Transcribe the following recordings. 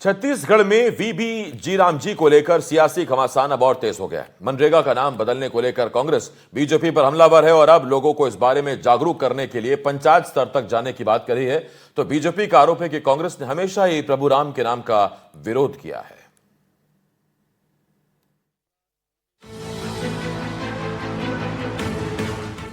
छत्तीसगढ़ में वीबी जी राम जी को लेकर सियासी घमासान अब और तेज हो गया है। मनरेगा का नाम बदलने को लेकर कांग्रेस बीजेपी पर हमलावर है और अब लोगों को इस बारे में जागरूक करने के लिए पंचायत स्तर तक जाने की बात करी है। तो बीजेपी का आरोप है कि कांग्रेस ने हमेशा ही प्रभु राम के नाम का विरोध किया है।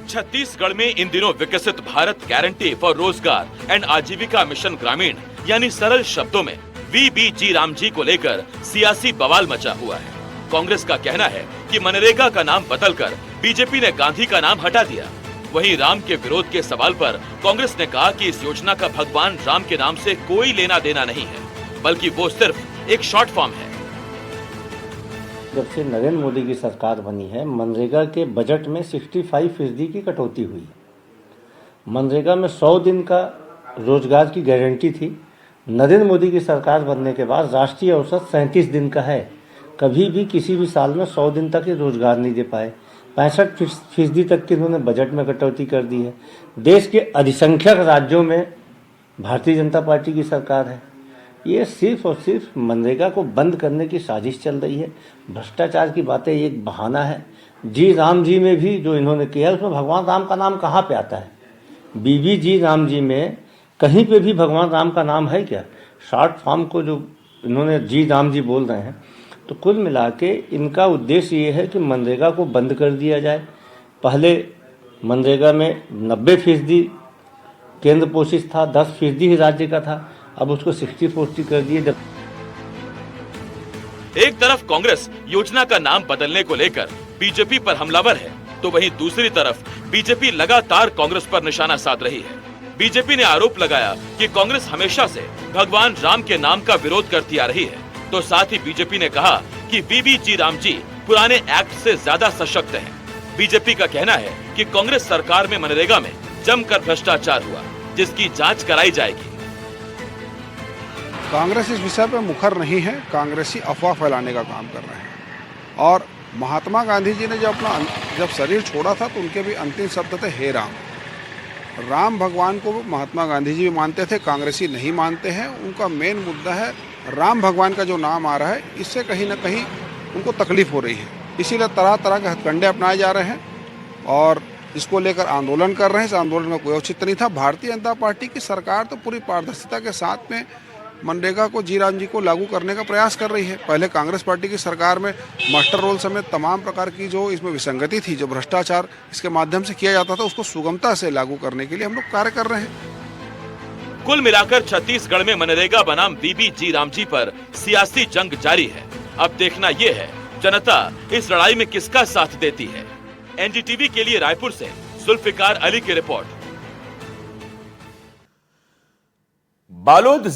छत्तीसगढ़ में इन दिनों विकसित भारत गारंटी फॉर रोजगार एंड आजीविका मिशन ग्रामीण यानी सरल शब्दों में वीबी जी राम जी को लेकर सियासी बवाल मचा हुआ है। कांग्रेस का कहना है कि मनरेगा का नाम बदलकर बीजेपी ने गांधी का नाम हटा दिया। वहीं राम के विरोध के सवाल पर कांग्रेस ने कहा कि इस योजना का भगवान राम के नाम से कोई लेना देना नहीं है, बल्कि वो सिर्फ एक शॉर्ट फॉर्म है। जब से नरेंद्र मोदी की सरकार बनी है, मनरेगा के बजट में 65% की कटौती हुई। मनरेगा में 100 दिन का रोजगार की गारंटी थी। नरेंद्र मोदी की सरकार बनने के बाद राष्ट्रीय औसत 37 दिन का है। कभी भी किसी भी साल में 100 दिन तक ये रोजगार नहीं दे पाए। 65% तक की इन्होंने बजट में कटौती कर दी है। देश के अधिसंख्यक राज्यों में भारतीय जनता पार्टी की सरकार है। ये सिर्फ और सिर्फ मनरेगा को बंद करने की साजिश चल रही है। भ्रष्टाचार की बातें एक बहाना है। जी राम जी में भी जो इन्होंने किया है उसमें भगवान राम का नाम कहाँ पे आता है? बीबी जी राम जी में कहीं पे भी भगवान राम का नाम है क्या? शॉर्ट फॉर्म को जो इन्होंने जी राम जी बोल रहे हैं, तो कुल मिला के इनका उद्देश्य ये है कि मनरेगा को बंद कर दिया जाए। पहले मनरेगा में 90% केंद्र पोषित था, 10% ही राज्य का था। अब उसको 60-40 कर दिए। जब एक तरफ कांग्रेस योजना का नाम बदलने को लेकर बीजेपी पर हमलावर है, तो वहीं दूसरी तरफ बीजेपी लगातार कांग्रेस पर निशाना साध रही है। बीजेपी ने आरोप लगाया कि कांग्रेस हमेशा से भगवान राम के नाम का विरोध करती आ रही है। तो साथ ही बीजेपी ने कहा कि वीबी जी राम जी पुराने एक्ट से ज्यादा सशक्त हैं। बीजेपी का कहना है कि कांग्रेस सरकार में मनरेगा में जमकर भ्रष्टाचार हुआ, जिसकी जांच कराई जाएगी। कांग्रेस इस विषय पर मुखर नहीं है। कांग्रेसी अफवाह फैलाने का काम कर रहे हैं। और महात्मा गांधी जी ने जब शरीर छोड़ा था तो उनके भी अंतिम शब्द थे, हे राम। राम भगवान को महात्मा गांधी जी भी मानते थे, कांग्रेसी नहीं मानते हैं। उनका मेन मुद्दा है राम भगवान का जो नाम आ रहा है, इससे कहीं ना कहीं उनको तकलीफ हो रही है। इसीलिए तरह तरह के हथकंडे अपनाए जा रहे हैं और इसको लेकर आंदोलन कर रहे हैं। इस आंदोलन में कोई औचित्य नहीं था। भारतीय जनता पार्टी की सरकार तो पूरी पारदर्शिता के साथ में मनरेगा को जी राम जी को लागू करने का प्रयास कर रही है। पहले कांग्रेस पार्टी की सरकार में मास्टर रोल समेत तमाम प्रकार की जो इसमें विसंगति थी, जो भ्रष्टाचार इसके माध्यम से किया जाता था, उसको सुगमता से लागू करने के लिए हम लोग कार्य कर रहे हैं। कुल मिलाकर छत्तीसगढ़ में मनरेगा बनाम वीबी जी राम जी पर सियासी जंग जारी है। अब देखना यह है जनता इस लड़ाई में किसका साथ देती है। एनडीटीवी के लिए रायपुर से जुल्फिकार अली की रिपोर्ट। बालोद